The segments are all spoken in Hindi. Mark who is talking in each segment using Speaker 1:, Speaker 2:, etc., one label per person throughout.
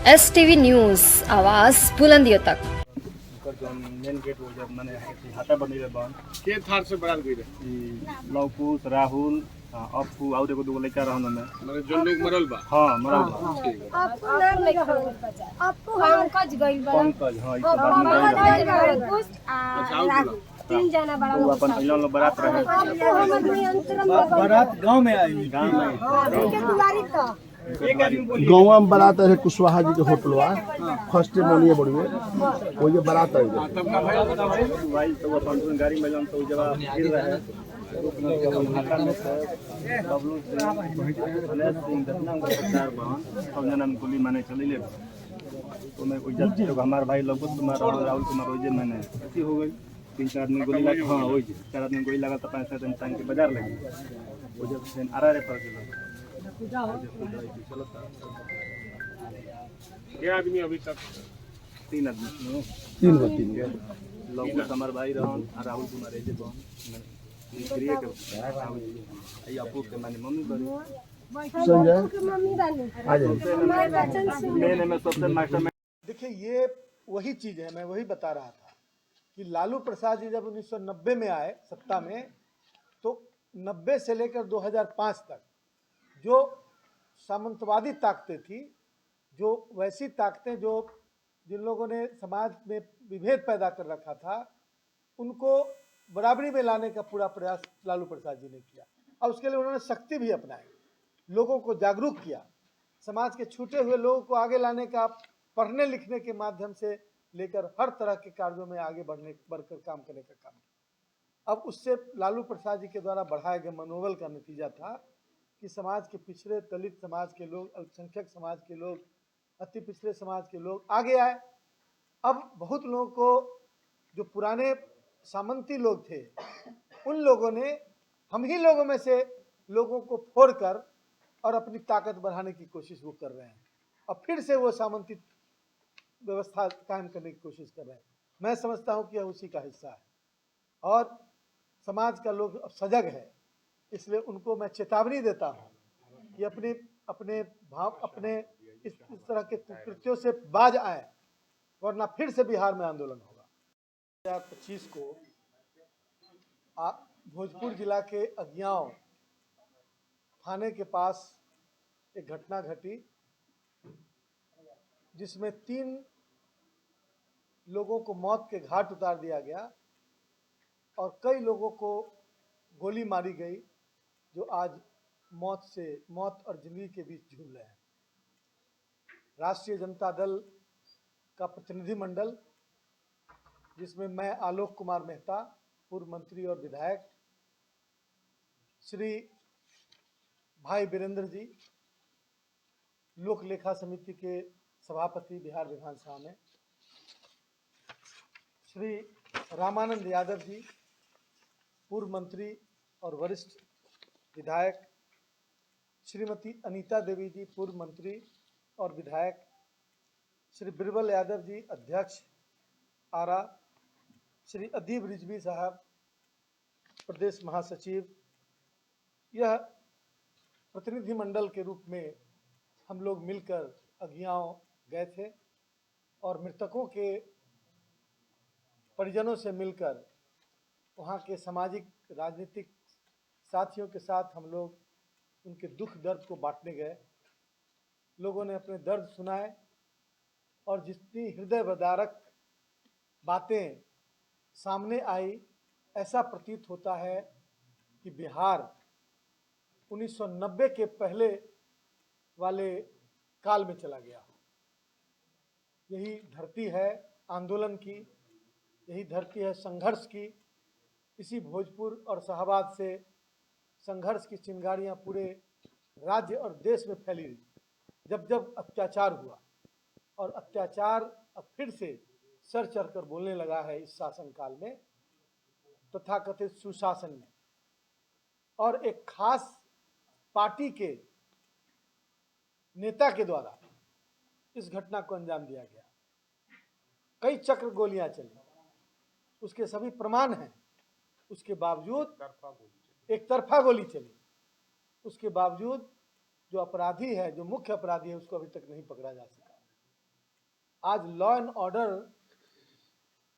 Speaker 1: STV न्यूज़ आवाज़ बुलंदियों तक।
Speaker 2: जो मेन गेट हो जब मैंने हाथा बनी बन
Speaker 3: के थार से बराल गई
Speaker 2: लौकुश राहुल अपू और एगो दूगो लड़का रहन में
Speaker 3: माने जो लोग मरल बा।
Speaker 2: हां मरल बा
Speaker 4: आपको नाम नहीं खबर आपको पंकज गइल बा
Speaker 2: पंकज हां ई तो बाद में गई
Speaker 4: कुछ
Speaker 3: अच्छा और
Speaker 4: तीन जना बड़ा
Speaker 2: वो अपन पहला लोग बारात रहे
Speaker 4: आपको हमर नियंत्रण में
Speaker 2: बारात गांव में आई गांव में
Speaker 4: के दुआरी तो
Speaker 5: गाँव में बारात है कुशवाहा जी के होटलवा फर्स्ट मोनिए बड़ुए वो जो बारात है
Speaker 3: तब का भाई
Speaker 2: भाई तो अपन गाड़ी में जन तो जगह फिर रहे हाथा में बबलू से सिंह दत्ना को सरदार बहन सब जना में गोली माने चले ले तो मैं कोई जाति तो हमारे भाई लोग कुमार राहुल कुमार रोजे मैंने ऐसी हो गई 3-4 आदमी गोली लगा हां वही 4 आदमी गोली लगा तो 5-7 दिन टांग के बाजार लगी वो जब से आरा रे पर गेलो
Speaker 3: ये आदमी अभी तक
Speaker 2: 3 आदमी
Speaker 5: तीन
Speaker 2: लोग हमारे भाई रहन राहुल कुमार रेजे बहन क्रिए के आई आपू के माने मम्मी करी
Speaker 5: संजय
Speaker 4: के मम्मी रानी
Speaker 5: आ जाए
Speaker 4: हमारे बच्चन से
Speaker 2: मैंने में सबसे मास्टर में
Speaker 6: देखिए ये वही चीज़ है, मैं वही बता रहा था कि लालू प्रसाद जी जब 1990 में आए सत्ता में तो 90 से लेकर 2005 तक जो सामंतवादी ताकतें थी, जो वैसी ताकतें जो जिन लोगों ने समाज में विभेद पैदा कर रखा था, उनको बराबरी में लाने का पूरा प्रयास लालू प्रसाद जी ने किया और उसके लिए उन्होंने शक्ति भी अपनाई, लोगों को जागरूक किया, समाज के छूटे हुए लोगों को आगे लाने का पढ़ने लिखने के माध्यम से लेकर हर तरह के कार्यों में आगे बढ़कर काम करने का काम किया। अब उससे लालू प्रसाद जी के द्वारा बढ़ाए गए मनोबल का नतीजा था कि समाज के पिछड़े दलित समाज के लोग, अल्पसंख्यक समाज के लोग, अति पिछड़े समाज के लोग आगे आए। अब बहुत लोगों को जो पुराने सामंती लोग थे उन लोगों ने हम ही लोगों में से लोगों को फोड़कर और अपनी ताकत बढ़ाने की कोशिश वो कर रहे हैं और फिर से वो सामंती व्यवस्था कायम करने की कोशिश कर रहे हैं। मैं समझता हूँ कि यह उसी का हिस्सा है और समाज का लोग अब सजग है, इसलिए उनको मैं चेतावनी देता हूँ कि अपने इस तरह के कृत्यों से बाज आए, वरना फिर से बिहार में आंदोलन होगा। 2025 को भोजपुर जिला के अगियाव थाने के पास एक घटना घटी जिसमें 3 लोगों को मौत के घाट उतार दिया गया और कई लोगों को गोली मारी गई जो आज मौत और जिंदगी के बीच झूल रहे हैं। राष्ट्रीय जनता दल का प्रतिनिधिमंडल जिसमें मैं आलोक कुमार मेहता पूर्व मंत्री और विधायक, श्री भाई वीरेंद्र जी लोक लेखा समिति के सभापति बिहार विधानसभा में, श्री रामानंद यादव जी पूर्व मंत्री और वरिष्ठ विधायक, श्रीमती अनीता देवी जी पूर्व मंत्री और विधायक, श्री बिरबल यादव जी अध्यक्ष आरा, श्री अदीब रिजवी साहब प्रदेश महासचिव। यह प्रतिनिधिमंडल के रूप में हम लोग मिलकर अगियाव गए थे और मृतकों के परिजनों से मिलकर वहाँ के सामाजिक राजनीतिक साथियों के साथ हम लोग उनके दुख दर्द को बांटने गए। लोगों ने अपने दर्द सुनाए और जितनी हृदय विदारक बातें सामने आई, ऐसा प्रतीत होता है कि बिहार 1990 के पहले वाले काल में चला गया। यही धरती है आंदोलन की, यही धरती है संघर्ष की। इसी भोजपुर और शाहबाद से संघर्ष की चिंगारियां पूरे राज्य और देश में फैली रही। जब जब अत्याचार हुआ और अत्याचार अब फिर से सर चढ़कर बोलने लगा है इस शासनकाल में, तथाकथित सुशासन में, और एक खास पार्टी के नेता के द्वारा इस घटना को अंजाम दिया गया। कई चक्र गोलियां चली, उसके सभी प्रमाण हैं। उसके बावजूद एक तरफा गोली चली, उसके बावजूद जो अपराधी है, जो मुख्य अपराधी है, उसको अभी तक नहीं पकड़ा जा सका। आज लॉ एंड ऑर्डर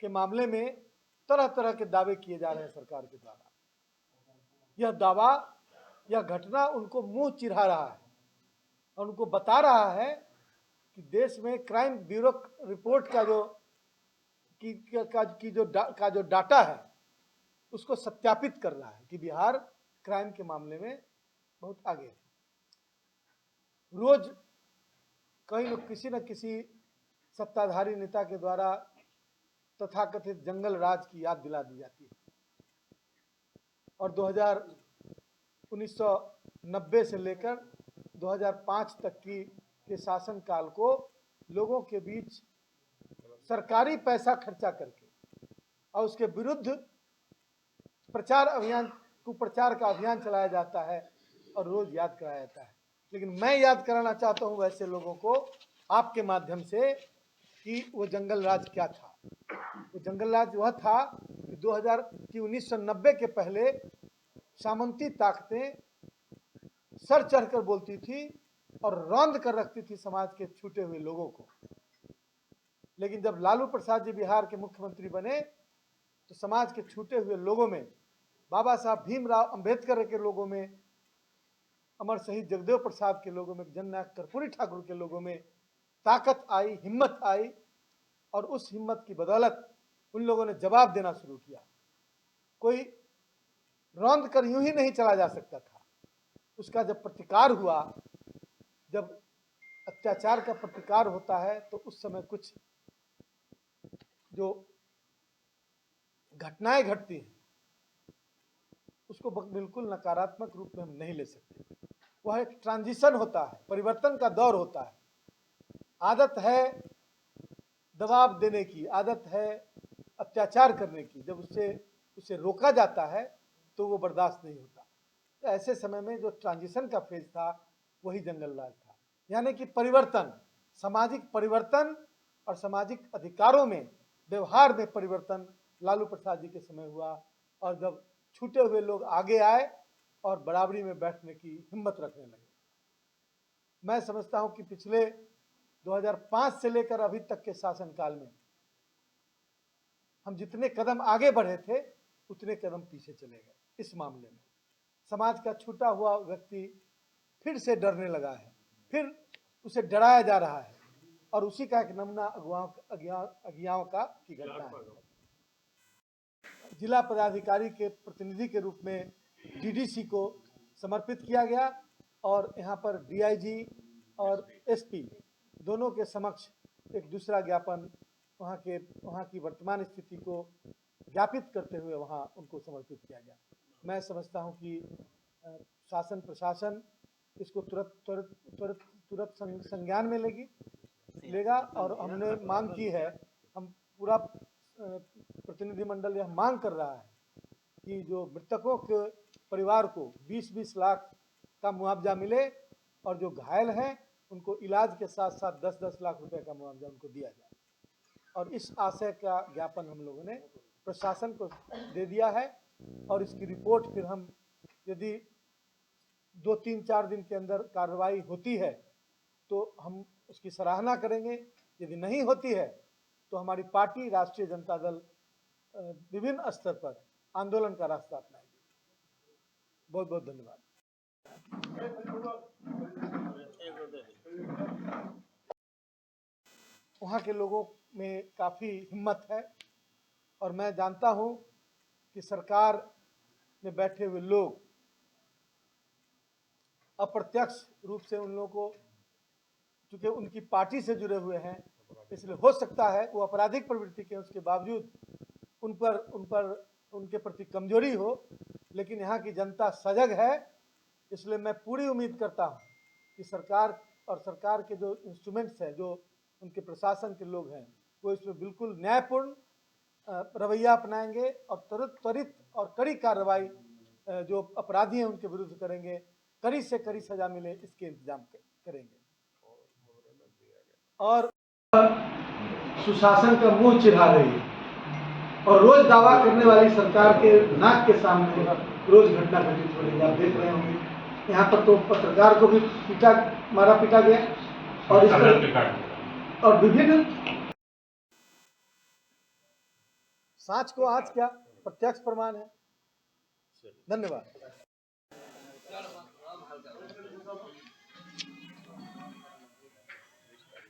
Speaker 6: के मामले में तरह तरह के दावे किए जा रहे हैं सरकार के द्वारा। यह दावा, यह घटना उनको मुंह चिढ़ा रहा है और उनको बता रहा है कि देश में क्राइम ब्यूरो रिपोर्ट का जो डाटा है उसको सत्यापित कर रहा है कि बिहार क्राइम के मामले में बहुत आगे है। रोज कहीं न किसी सत्ताधारी नेता के द्वारा तथाकथित जंगल राज की याद दिला दी जाती है और 1990 से लेकर 2005 तक के शासनकाल को लोगों के बीच सरकारी पैसा खर्चा करके और उसके विरुद्ध कुप्रचार का अभियान चलाया जाता है और रोज याद कराया जाता है। लेकिन मैं याद कराना चाहता हूं वैसे लोगों को आपके माध्यम से कि वो जंगल राज क्या था। वो जंगल राज वह था कि 1990 के पहले सामंती ताकतें सर चढ़कर बोलती थी और रौंद कर रखती थी समाज के छूटे हुए लोगों को। लेकिन जब लालू प्रसाद जी बिहार के मुख्यमंत्री बने तो समाज के छूटे हुए लोगों में, बाबा साहब भीमराव अंबेडकर के लोगों में, अमर शहीद जगदेव प्रसाद के लोगों में, जननायक कर्पूरी ठाकुर के लोगों में ताकत आई, हिम्मत आई और उस हिम्मत की बदौलत उन लोगों ने जवाब देना शुरू किया। कोई रौंद कर यूं ही नहीं चला जा सकता था। उसका जब प्रतिकार हुआ, जब अत्याचार का प्रतिकार होता है तो उस समय कुछ जो घटनाएं घटती हैं उसको बिल्कुल नकारात्मक रूप में हम नहीं ले सकते। वह एक ट्रांजिशन होता है, परिवर्तन का दौर होता है। आदत है दबाव देने की, आदत है अत्याचार करने की। जब उसे रोका जाता है तो वो बर्दाश्त नहीं होता। तो ऐसे समय में जो ट्रांजिशन का फेज था वही जंगल राज था, यानी कि परिवर्तन, सामाजिक परिवर्तन और सामाजिक अधिकारों में, व्यवहार में परिवर्तन लालू प्रसाद जी के समय हुआ। और जब छूटे हुए लोग आगे आए और बराबरी में बैठने की हिम्मत रखने लगे। मैं समझता हूं कि पिछले 2005 से लेकर अभी तक के शासनकाल में हम जितने कदम आगे बढ़े थे उतने कदम पीछे चले गए। इस मामले में समाज का छूटा हुआ व्यक्ति फिर से डरने लगा है, फिर उसे डराया जा रहा है और उसी का एक नमूना अज्ञाओं की घटना है। जिला पदाधिकारी के प्रतिनिधि के रूप में डीडीसी को समर्पित किया गया और यहाँ पर डीआईजी और एसपी दोनों के समक्ष एक दूसरा ज्ञापन वहाँ की वर्तमान स्थिति को ज्ञापित करते हुए वहाँ उनको समर्पित किया गया। मैं समझता हूँ कि शासन प्रशासन इसको तुरंत संज्ञान में लेगा और हमने मांग की है, हम पूरा प्रतिनिधिमंडल यह मांग कर रहा है कि जो मृतकों के परिवार को 20-20 लाख का मुआवजा मिले और जो घायल हैं उनको इलाज के साथ साथ 10-10 लाख रुपए का मुआवजा उनको दिया जाए। और इस आशय का ज्ञापन हम लोगों ने प्रशासन को दे दिया है और इसकी रिपोर्ट फिर हम, यदि 2-3-4 दिन के अंदर कार्रवाई होती है तो हम उसकी सराहना करेंगे। यदि नहीं होती है तो हमारी पार्टी राष्ट्रीय जनता दल विभिन्न स्तर पर आंदोलन का रास्ता अपनाएगी। बहुत बहुत धन्यवाद। वहाँ के लोगों में काफ़ी हिम्मत है और मैं जानता हूँ कि सरकार में बैठे हुए लोग अप्रत्यक्ष रूप से उन लोगों को, चूँकि उनकी पार्टी से जुड़े हुए हैं, इसलिए हो सकता है वो आपराधिक प्रवृत्ति के उसके बावजूद उनके प्रति कमजोरी हो, लेकिन यहाँ की जनता सजग है। इसलिए मैं पूरी उम्मीद करता हूँ कि सरकार के जो इंस्ट्रूमेंट्स हैं, जो उनके प्रशासन के लोग हैं, वो इसमें बिल्कुल न्यायपूर्ण रवैया अपनाएंगे और त्वरित और कड़ी कार्रवाई जो अपराधी हैं उनके विरुद्ध करेंगे, कड़ी से कड़ी सजा मिले इसके इंतजाम करेंगे। और सुशासन का मुंह चिढ़ा रही है और रोज दावा करने वाली सरकार के नाक के सामने रोज घटना घटित हो रही है। आप देख रहे होंगे यहाँ पर तो पत्रकार को भी मारा पीटा गया और इस तरह और विभिन्न साँच को आज क्या प्रत्यक्ष प्रमाण है। धन्यवाद।